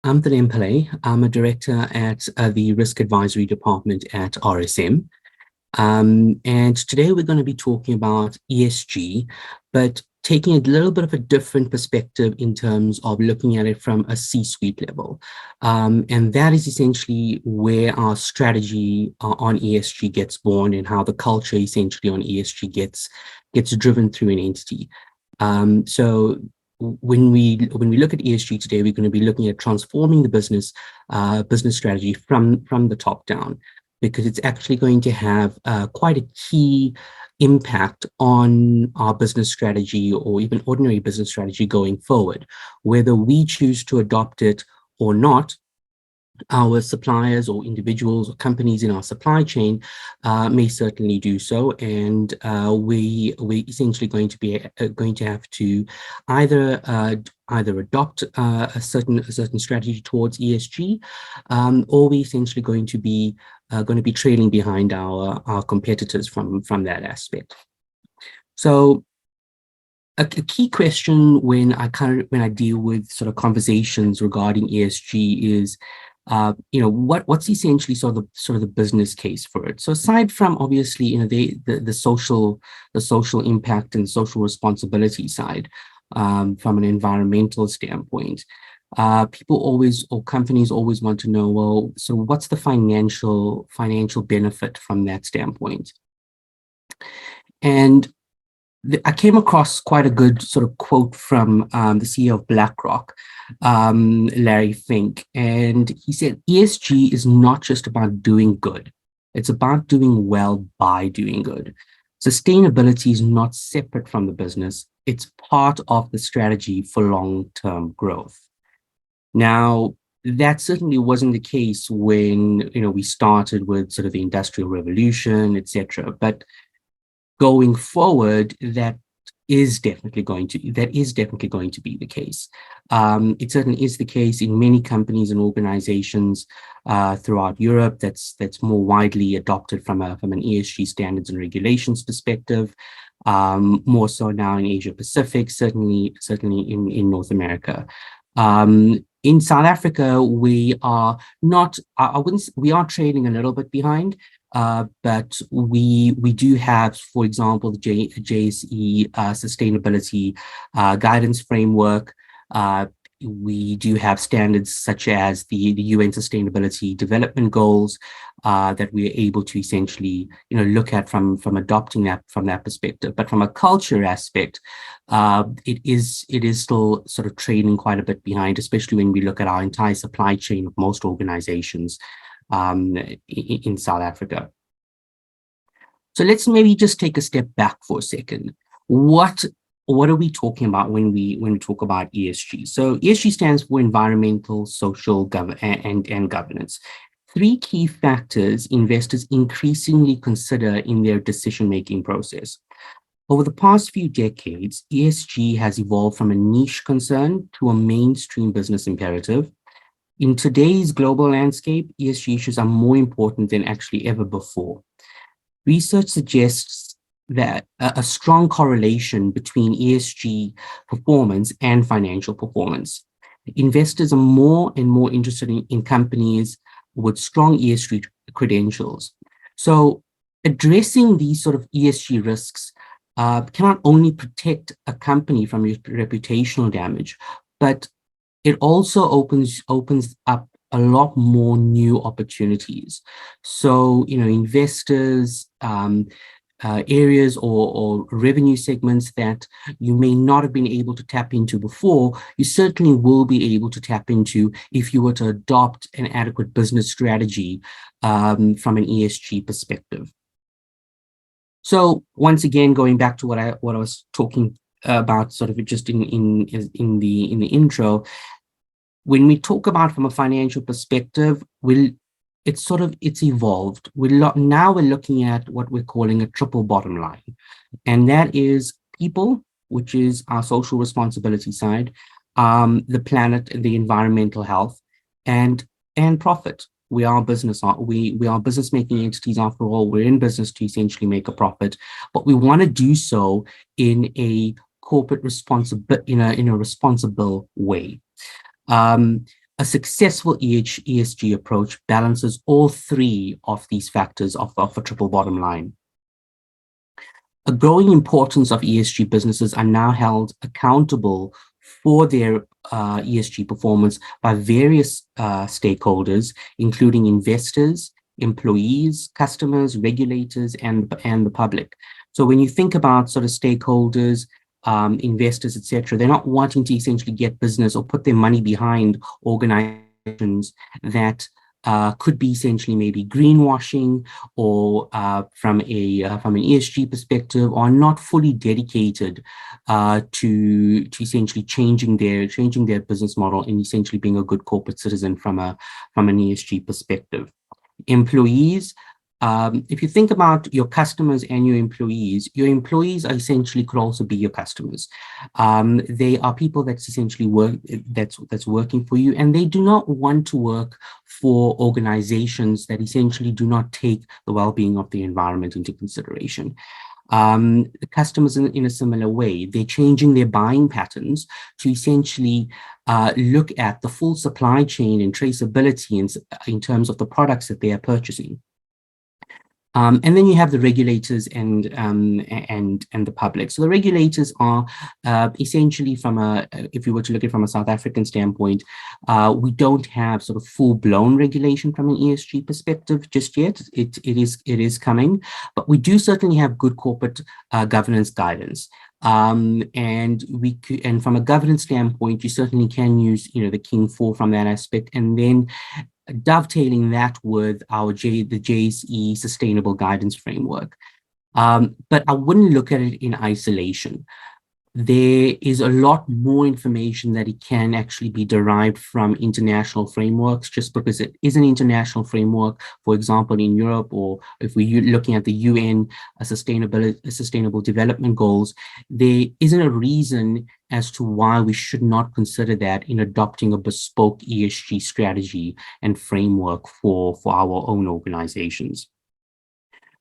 I'm Thalim Pillay. I'm a director at the Risk Advisory Department at RSM. And today we're going to be talking about ESG, but taking a little bit of a different perspective in terms of looking at it from a C-suite level. And that is essentially where our strategy on ESG gets born and how the culture essentially on ESG gets driven through an entity. So when we look at ESG today, we're going to be looking at transforming the business strategy from the top down, because it's actually going to have quite a key impact on our business strategy or even ordinary business strategy going forward. Whether we choose to adopt it or not, our suppliers or individuals or companies in our supply chain may certainly do so, and we essentially going to have to either adopt a certain strategy towards ESG, or we essentially going to be trailing behind our competitors from that aspect. So a key question when I deal with sort of conversations regarding ESG is, what's essentially sort of the business case for it. So aside from obviously, the social impact and social responsibility side, from an environmental standpoint, people always, or companies always want to know, well, so what's the financial benefit from that standpoint? And I came across quite a good sort of quote from the CEO of BlackRock, Larry Fink, and he said, ESG is not just about doing good. It's about doing well by doing good. Sustainability is not separate from the business. It's part of the strategy for long-term growth. Now, that certainly wasn't the case when, we started with sort of the Industrial Revolution, etc. But going forward, that is definitely going to be the case. It certainly is the case in many companies and organizations throughout Europe. That's more widely adopted from an ESG standards and regulations perspective. More so now in Asia Pacific, certainly in North America. In South Africa, we are not. We are trailing a little bit behind. But we do have, for example, the JSE sustainability guidance framework. We do have standards such as the UN Sustainability Development Goals that we are able to essentially, look at from adopting that from that perspective. But from a culture aspect, it is still sort of trailing quite a bit behind, especially when we look at our entire supply chain of most organizations in South Africa. So let's maybe just take a step back for a second. What are we talking about when we talk about ESG? So ESG stands for environmental, social, and governance. Three key factors investors increasingly consider in their decision-making process. Over the past few decades, ESG has evolved from a niche concern to a mainstream business imperative. In today's global landscape, ESG issues are more important than actually ever before. Research suggests that a strong correlation between ESG performance and financial performance. Investors are more and more interested in companies with strong ESG credentials. So addressing these sort of ESG risks cannot only protect a company from reputational damage, but it also opens up a lot more new opportunities. So, investors, areas or revenue segments that you may not have been able to tap into before, you certainly will be able to tap into if you were to adopt an adequate business strategy from an ESG perspective. So once again, going back to what I was talking about sort of just in the intro, when we talk about from a financial perspective, it's evolved. Now we're looking at what we're calling a triple bottom line, and that is people, which is our social responsibility side, the planet, the environmental health, and profit. We are business making entities after all. We're in business to essentially make a profit, but we want to do so in a corporate in a responsible way. A successful ESG approach balances all three of these factors of a triple bottom line. A growing importance of ESG businesses are now held accountable for their ESG performance by various stakeholders, including investors, employees, customers, regulators, and the public. So when you think about sort of stakeholders, investors, etc., they're not wanting to essentially get business or put their money behind organizations that could be essentially maybe greenwashing or from an ESG perspective, are not fully dedicated to essentially changing their business model and essentially being a good corporate citizen from an ESG perspective. Employees, if you think about your customers and your employees are essentially could also be your customers. They are people that's essentially that's working for you, and they do not want to work for organizations that essentially do not take the well-being of the environment into consideration. The customers in a similar way, they're changing their buying patterns to essentially look at the full supply chain and traceability in terms of the products that they are purchasing. And then you have the regulators and the public. So the regulators are essentially if you were to look at it from a South African standpoint, we don't have sort of full-blown regulation from an ESG perspective just yet. It is coming, but we do certainly have good corporate governance guidance. And from a governance standpoint, you certainly can use the King 4 from that aspect, and then dovetailing that with the JSE sustainable guidance framework. But I wouldn't look at it in isolation. There is a lot more information that it can actually be derived from international frameworks, just because it is an international framework. For example, in Europe, or if we're looking at the UN Sustainable Development Goals, there isn't a reason as to why we should not consider that in adopting a bespoke ESG strategy and framework for our own organizations.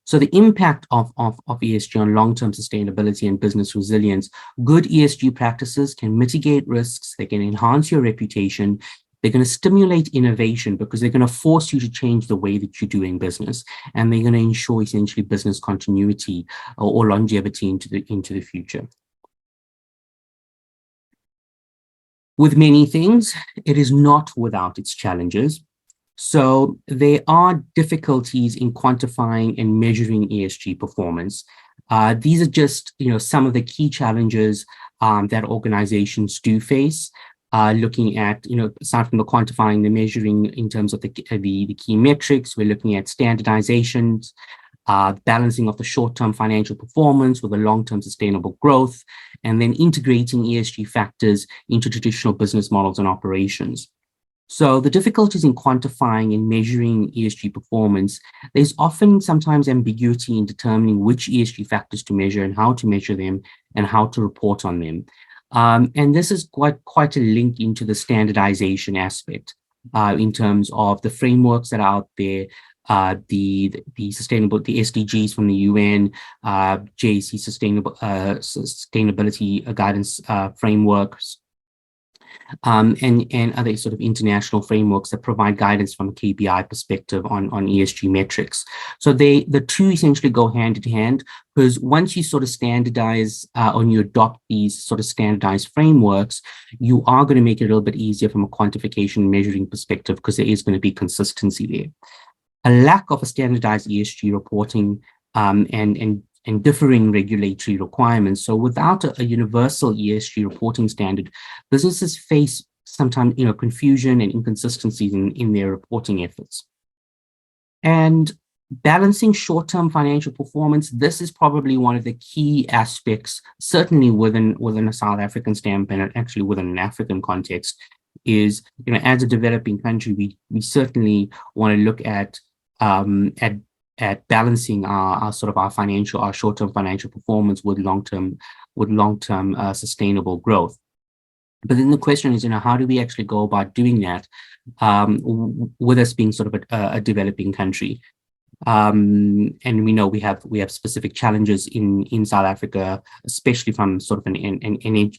So the impact of ESG on long-term sustainability and business resilience: good ESG practices can mitigate risks, they can enhance your reputation, they're going to stimulate innovation because they're going to force you to change the way that you're doing business, and they're going to ensure essentially business continuity or longevity into the future. With many things, it is not without its challenges. So there are difficulties in quantifying and measuring ESG performance. These are just, some of the key challenges that organizations do face. Looking at, aside from the quantifying, the measuring in terms of the key metrics, we're looking at standardizations, balancing of the short-term financial performance with the long-term sustainable growth, and then integrating ESG factors into traditional business models and operations. So the difficulties in quantifying and measuring ESG performance, there's often sometimes ambiguity in determining which ESG factors to measure and how to measure them and how to report on them. And this is quite a link into the standardization aspect in terms of the frameworks that are out there, the SDGs from the UN, JSE sustainability guidance frameworks, and other sort of international frameworks that provide guidance from a KPI perspective on ESG metrics. So the two essentially go hand in hand, because once you sort of standardize or you adopt these sort of standardized frameworks, you are going to make it a little bit easier from a quantification and measuring perspective, because there is going to be consistency there. A lack of a standardized ESG reporting and differing regulatory requirements. So without a universal ESG reporting standard, businesses face sometimes confusion and inconsistencies in their reporting efforts. And balancing short-term financial performance, this is probably one of the key aspects, certainly within a South African standpoint, and actually within an African context, is as a developing country, we certainly want to look at balancing our short-term financial performance with long-term sustainable growth. But then the question is, how do we actually go about doing that with us being sort of a developing country? And we know we have specific challenges in South Africa, especially from sort of an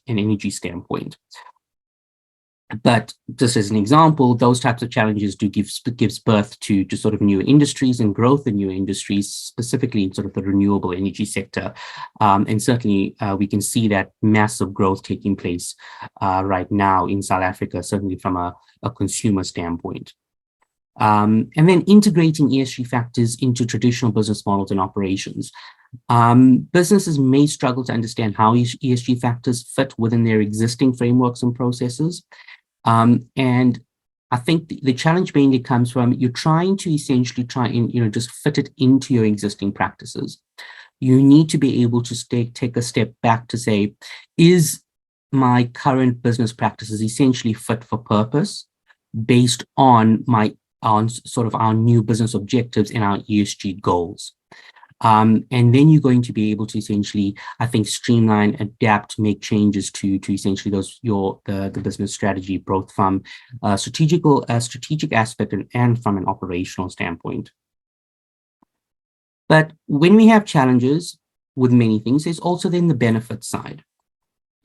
energy standpoint. But just as an example, those types of challenges do gives birth to sort of new industries and growth in new industries, specifically in sort of the renewable energy sector. And certainly we can see that massive growth taking place right now in South Africa, certainly from a consumer standpoint. And then integrating ESG factors into traditional business models and operations. Businesses may struggle to understand how ESG factors fit within their existing frameworks and processes. And I think the challenge mainly comes from you're trying to essentially try and, just fit it into your existing practices. You need to be able to take a step back to say, is my current business practices essentially fit for purpose based on sort of our new business objectives and our ESG goals? And then you're going to be able to essentially, I think, streamline, adapt, make changes to essentially the business strategy, both from a strategic aspect and from an operational standpoint. But when we have challenges with many things, there's also then the benefit side.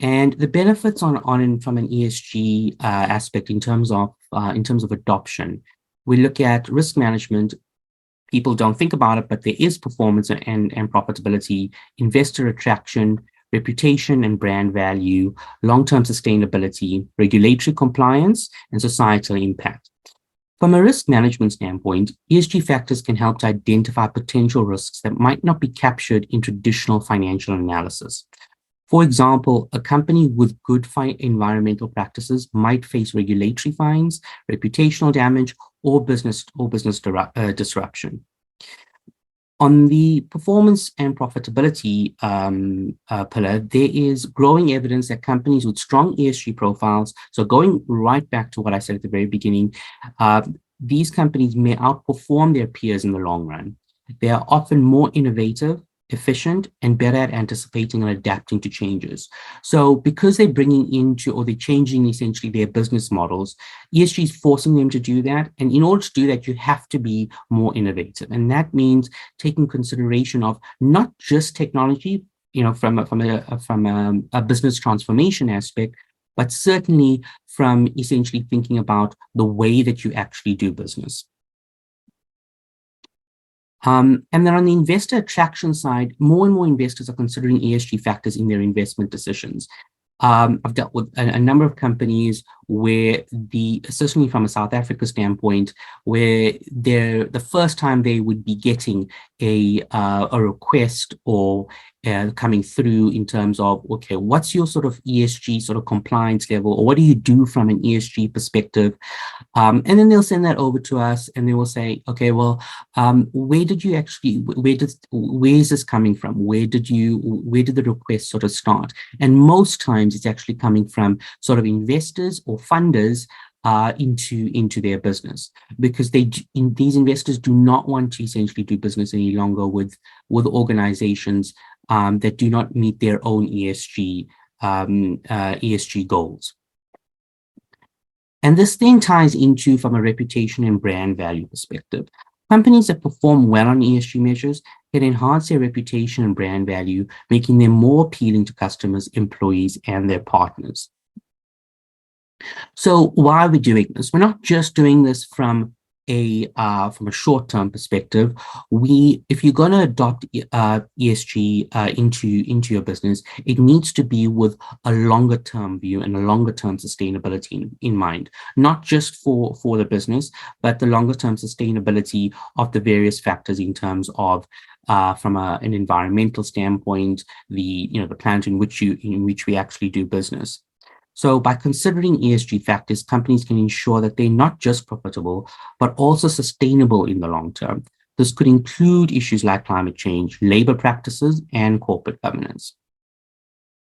And the benefits from an ESG aspect in terms of adoption, we look at risk management. People don't think about it, but there is performance and profitability, investor attraction, reputation and brand value, long-term sustainability, regulatory compliance, and societal impact. From a risk management standpoint, ESG factors can help to identify potential risks that might not be captured in traditional financial analysis. For example, a company with good environmental practices might face regulatory fines, reputational damage, or business disruption. On the performance and profitability pillar, there is growing evidence that companies with strong ESG profiles, so going right back to what I said at the very beginning, these companies may outperform their peers in the long run. They are often more innovative, efficient, and better at anticipating and adapting to changes. So because they're they're changing essentially their business models, ESG is forcing them to do that. And in order to do that, you have to be more innovative. And that means taking consideration of not just technology, from a business transformation aspect, but certainly from essentially thinking about the way that you actually do business. And then on the investor attraction side, more and more investors are considering ESG factors in their investment decisions. I've dealt with a number of companies where certainly from a South Africa standpoint, where the first time they would be getting a request or coming through in terms of, okay, what's your sort of ESG sort of compliance level, or what do you do from an ESG perspective? And then they'll send that over to us and they will say, okay, well, where is this coming from? Where did the request sort of start? And most times it's actually coming from sort of investors or funders into their business, because these investors do not want to essentially do business any longer with organizations that do not meet their own ESG goals. And this then ties into from a reputation and brand value perspective. Companies that perform well on ESG measures can enhance their reputation and brand value, making them more appealing to customers, employees, and their partners. So why are we doing this? We're not just doing this from a short-term perspective. If you're going to adopt ESG into your business, it needs to be with a longer-term view and a longer-term sustainability in mind, not just for the business, but the longer-term sustainability of the various factors in terms of from an environmental standpoint, the planet in which we actually do business. So by considering ESG factors, companies can ensure that they're not just profitable, but also sustainable in the long term. This could include issues like climate change, labor practices, and corporate governance.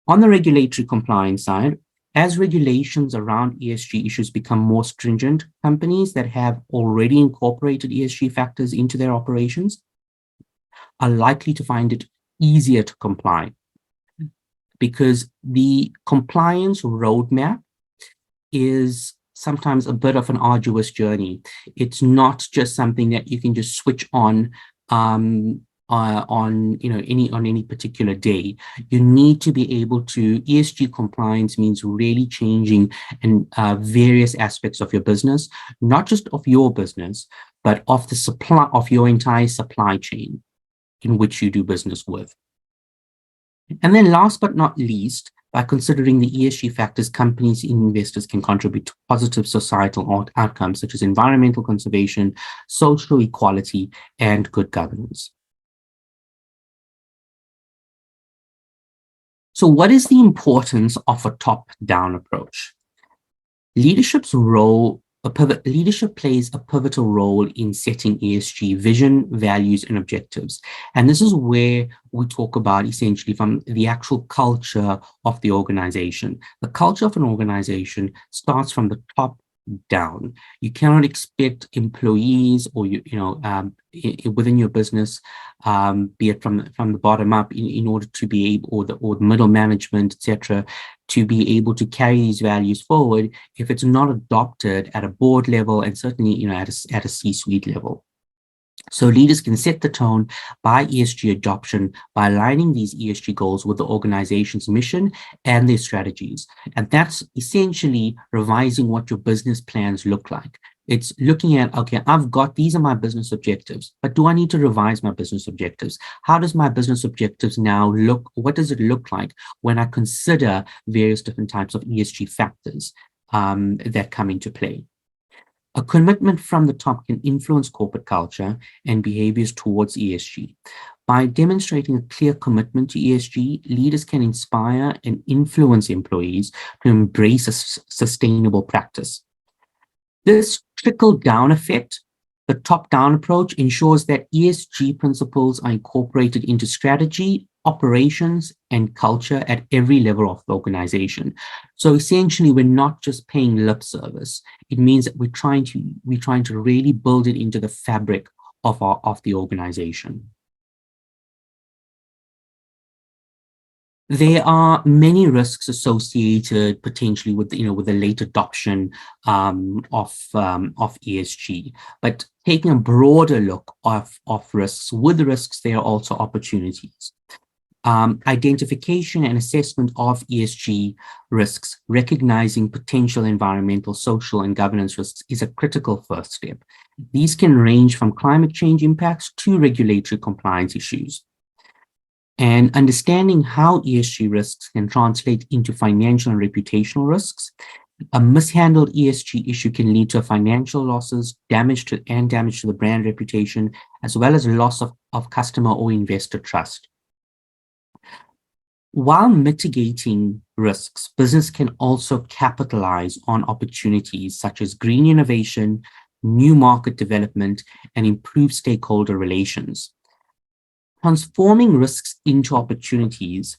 On the regulatory compliance side, as regulations around ESG issues become more stringent, companies that have already incorporated ESG factors into their operations are likely to find it easier to comply, because the compliance roadmap is sometimes a bit of an arduous journey. It's not just something that you can just switch on on any particular day. You need to be able to. ESG compliance means really changing and various aspects of your business, not just of your business, but of the supply of your entire supply chain in which you do business with. And then last but not least, by considering the ESG factors, companies and investors can contribute to positive societal outcomes such as environmental conservation, social equality, and good governance. So what is the importance of a top-down approach? Leadership plays a pivotal role in setting ESG vision, values, and objectives. And this is where we talk about essentially from the actual culture of the organization. The culture of an organization starts from the top down. You cannot expect employees or within your business, be it from the bottom up, in order to be able, or the middle management, etc., to be able to carry these values forward if it's not adopted at a board level and certainly at a C-suite level. So leaders can set the tone by ESG adoption by aligning these ESG goals with the organization's mission and their strategies. And that's essentially revising what your business plans look like. It's looking at, okay, these are my business objectives, but do I need to revise my business objectives? How does my business objectives now look? What does it look like when I consider various different types of ESG factors that come into play? A commitment from the top can influence corporate culture and behaviors towards ESG. By demonstrating a clear commitment to ESG, leaders can inspire and influence employees to embrace a sustainable practice. This trickle-down effect, the top-down approach, ensures that ESG principles are incorporated into strategy, operations, and culture at every level of the organization. So essentially, we're not just paying lip service. It means that we're trying to really build it into the fabric of the organization. There are many risks associated potentially with the late adoption of ESG, but taking a broader look of risks, with the risks, there are also opportunities. Identification and assessment of ESG risks, recognizing potential environmental, social, and governance risks is a critical first step. These can range from climate change impacts to regulatory compliance issues. And understanding how ESG risks can translate into financial and reputational risks. A mishandled ESG issue can lead to financial losses, damage to the brand reputation, as well as loss of customer or investor trust. While mitigating risks, business can also capitalize on opportunities such as green innovation, new market development, and improved stakeholder relations. Transforming risks into opportunities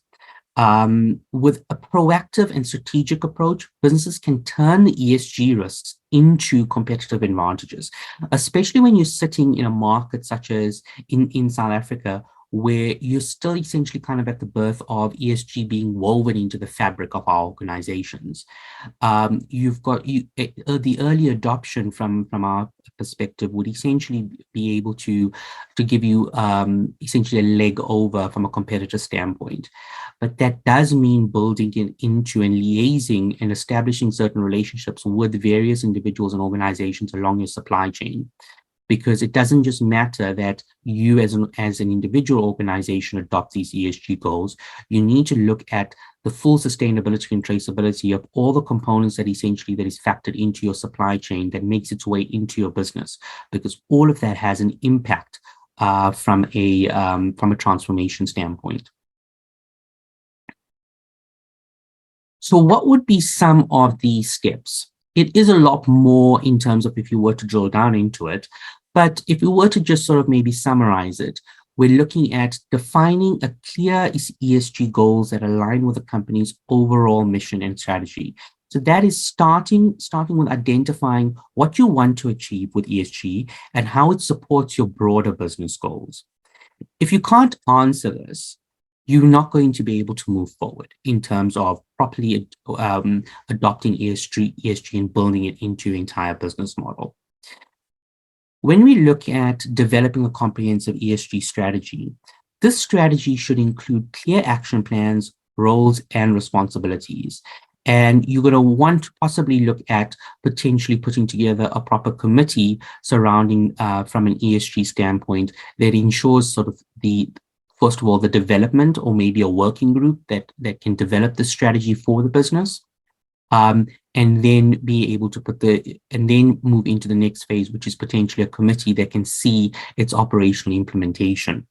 with a proactive and strategic approach, businesses can turn the ESG risks into competitive advantages, especially when you're sitting in a market such as in South Africa, where you're still essentially kind of at the birth of ESG being woven into the fabric of our organizations. You've got the early adoption from our perspective would essentially be able to give you essentially a leg over from a competitor standpoint. But that does mean building into and liaising and establishing certain relationships with various individuals and organizations along your supply chain. Because it doesn't just matter that you as an individual organization adopt these ESG goals. You need to look at the full sustainability and traceability of all the components that is factored into your supply chain that makes its way into your business, because all of that has an impact from a transformation standpoint. So what would be some of these steps? It is a lot more in terms of if you were to drill down into it, but if you were to just sort of maybe summarize it, we're looking at defining a clear ESG goals that align with the company's overall mission and strategy. So that is starting with identifying what you want to achieve with ESG and how it supports your broader business goals. If you can't answer this, you're not going to be able to move forward in terms of properly adopting ESG and building it into your entire business model. When we look at developing a comprehensive ESG strategy, this strategy should include clear action plans, roles, and responsibilities. And you're going to want to possibly look at potentially putting together a proper committee surrounding, from an ESG standpoint, that ensures sort of first of all, the development, or maybe a working group that can develop the strategy for the business. And then be able to and then move into the next phase, which is potentially a committee that can see its operational implementation.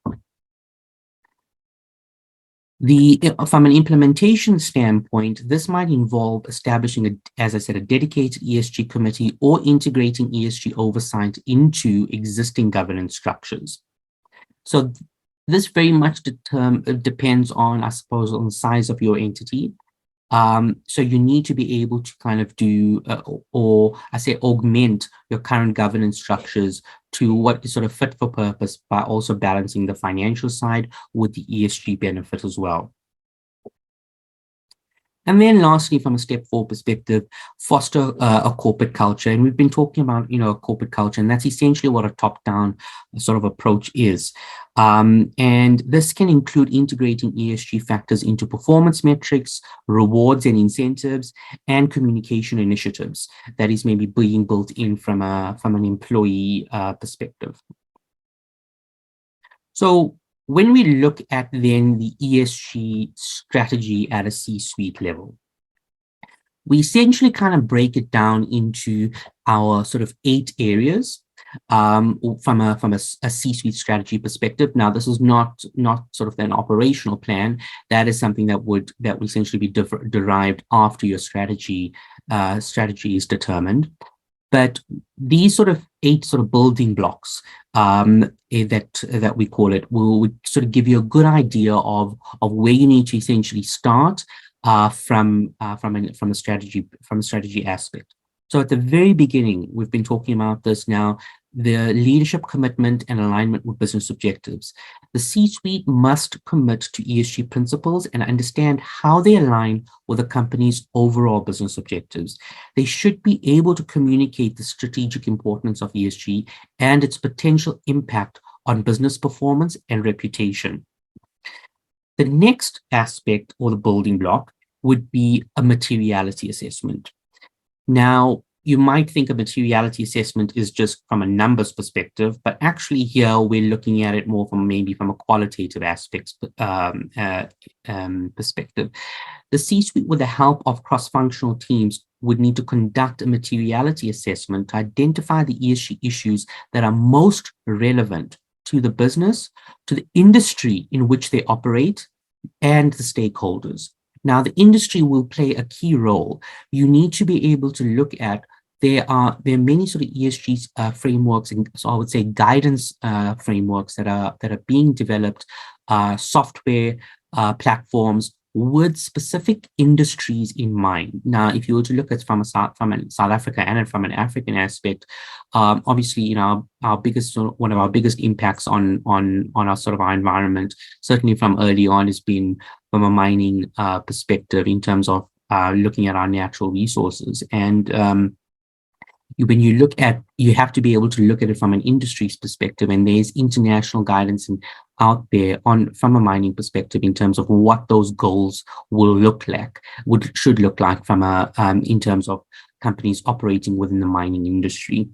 From an implementation standpoint, this might involve establishing, as I said, a dedicated ESG committee or integrating ESG oversight into existing governance structures. So this very much depends on, I suppose, on the size of your entity. So you need to be able to kind of do, or I say augment your current governance structures to what is sort of fit for purpose, by also balancing the financial side with the ESG benefit as well. And then lastly, from a step 4 perspective, foster a corporate culture. And we've been talking about, a corporate culture, and that's essentially what a top-down sort of approach is. And this can include integrating ESG factors into performance metrics, rewards and incentives, and communication initiatives that is maybe being built in from an employee perspective. So when we look at then the ESG strategy at a C-suite level, we essentially kind of break it down into our sort of 8 areas from a C-suite strategy perspective. Now, this is not sort of an operational plan. That is something that would essentially be derived after your strategy is determined. But these sort of 8 sort of building blocks that we call it will sort of give you a good idea of where you need to essentially start from a strategy aspect. So at the very beginning, we've been talking about this now, the leadership commitment and alignment with business objectives. The C-suite must commit to ESG principles and understand how they align with the company's overall business objectives. They should be able to communicate the strategic importance of ESG and its potential impact on business performance and reputation. The next aspect, or the building block, would be a materiality assessment. Now, you might think a materiality assessment is just from a numbers perspective, but actually here we're looking at it more from a qualitative aspects perspective. The C-suite, with the help of cross-functional teams, would need to conduct a materiality assessment to identify the ESG issues that are most relevant to the business, to the industry in which they operate, and the stakeholders. Now, the industry will play a key role. You need to be able to look at, there are many sort of ESG frameworks, and so I would say guidance frameworks that are being developed, software platforms with specific industries in mind. Now, if you were to look at from South Africa and from an African aspect, obviously, one of our biggest impacts on our sort of our environment, certainly from early on, has been from a mining perspective in terms of looking at our natural resources. And when you look at, you have to be able to look at it from an industry's perspective, and there's international guidance out there from a mining perspective in terms of what those goals will look like, should look like from in terms of companies operating within the mining industry.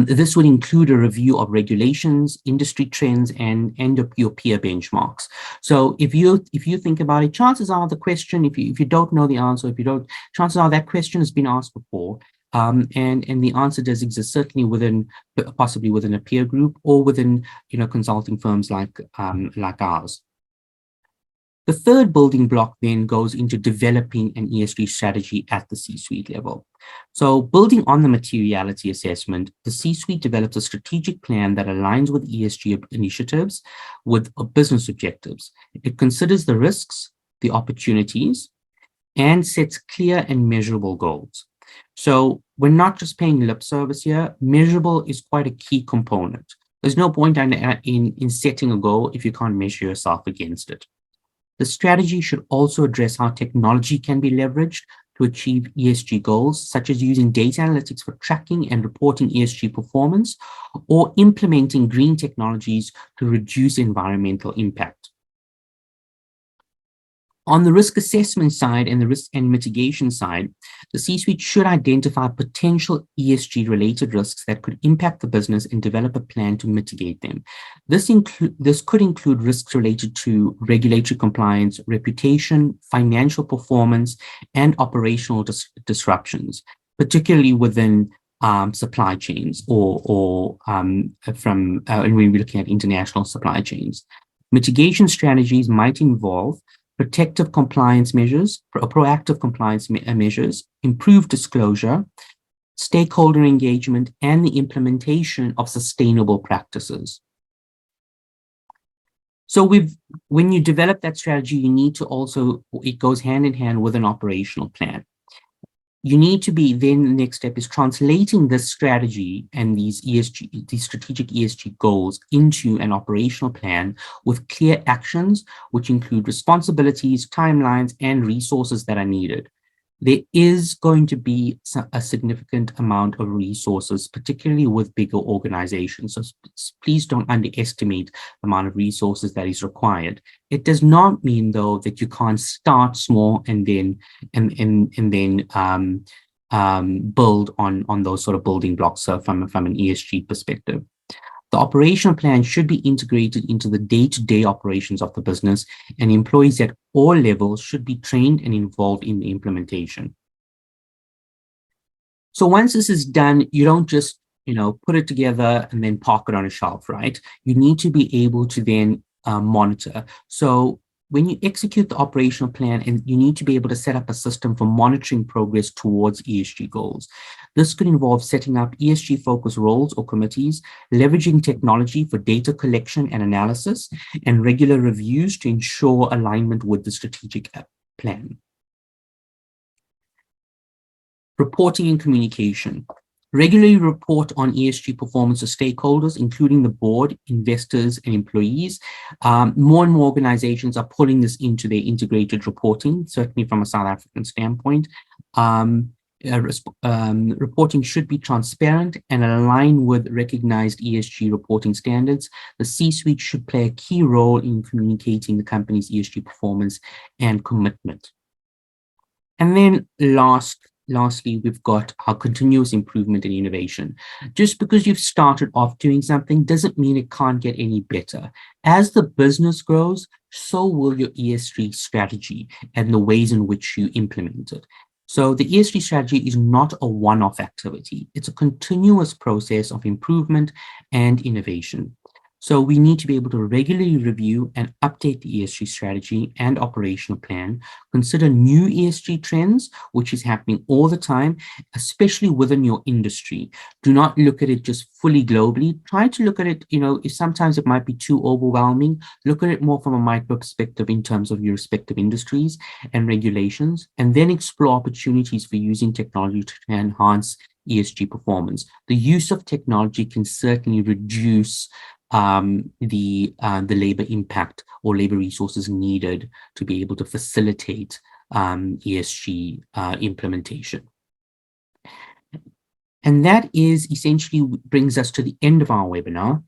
This would include a review of regulations, industry trends, and your peer benchmarks. So if you think about it, chances are the question, if you don't know the answer, chances are that question has been asked before, and the answer does exist, certainly possibly within a peer group or within consulting firms like ours. The third building block then goes into developing an ESG strategy at the C-suite level. So building on the materiality assessment, the C-suite develops a strategic plan that aligns with ESG initiatives with business objectives. It considers the risks, the opportunities, and sets clear and measurable goals. So we're not just paying lip service here. Measurable is quite a key component. There's no point in setting a goal if you can't measure yourself against it. The strategy should also address how technology can be leveraged to achieve ESG goals, such as using data analytics for tracking and reporting ESG performance, or implementing green technologies to reduce environmental impact. On the risk assessment side and the risk and mitigation side, the C-suite should identify potential ESG-related risks that could impact the business and develop a plan to mitigate them. This could include risks related to regulatory compliance, reputation, financial performance, and operational disruptions, particularly within supply chains or when we're looking at international supply chains. Mitigation strategies might involve protective compliance measures, proactive compliance measures, improved disclosure, stakeholder engagement, and the implementation of sustainable practices. So when you develop that strategy, you need to also, it goes hand in hand with an operational plan. You need to be, then the next step is translating this strategy and these strategic ESG goals into an operational plan with clear actions, which include responsibilities, timelines, and resources that are needed. There is going to be a significant amount of resources, particularly with bigger organizations. So please don't underestimate the amount of resources that is required. It does not mean, though, that you can't start small and then build on those sort of building blocks from an ESG perspective. The operational plan should be integrated into the day-to-day operations of the business, and employees at all levels should be trained and involved in the implementation. So once this is done, you don't just, put it together and then park it on a shelf, right? You need to be able to then monitor. So when you execute the operational plan, and you need to be able to set up a system for monitoring progress towards ESG goals. This could involve setting up ESG-focused roles or committees, leveraging technology for data collection and analysis, and regular reviews to ensure alignment with the strategic plan. Reporting and communication. Regularly report on ESG performance to stakeholders, including the board, investors, and employees. More and more organizations are pulling this into their integrated reporting, certainly from a South African standpoint. Reporting should be transparent and align with recognized ESG reporting standards. The C-suite should play a key role in communicating the company's ESG performance and commitment. And then lastly, we've got our continuous improvement and innovation. Just because you've started off doing something doesn't mean it can't get any better. As the business grows, so will your ESG strategy and the ways in which you implement it. So the ESG strategy is not a one-off activity. It's a continuous process of improvement and innovation. So we need to be able to regularly review and update the ESG strategy and operational plan, consider new ESG trends, which is happening all the time, especially within your industry. Do not look at it just fully globally. Try to look at it, if sometimes it might be too overwhelming, look at it more from a micro perspective in terms of your respective industries and regulations, and then explore opportunities for using technology to enhance ESG performance. The use of technology can certainly reduce the labor impact or labor resources needed to be able to facilitate ESG implementation. And that is essentially brings us to the end of our webinar.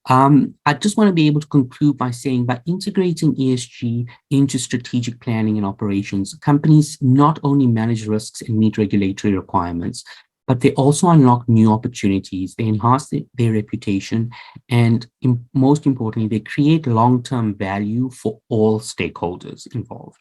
I just want to be able to conclude by saying, by integrating ESG into strategic planning and operations, companies not only manage risks and meet regulatory requirements, but they also unlock new opportunities, they enhance their reputation, and most importantly, they create long-term value for all stakeholders involved.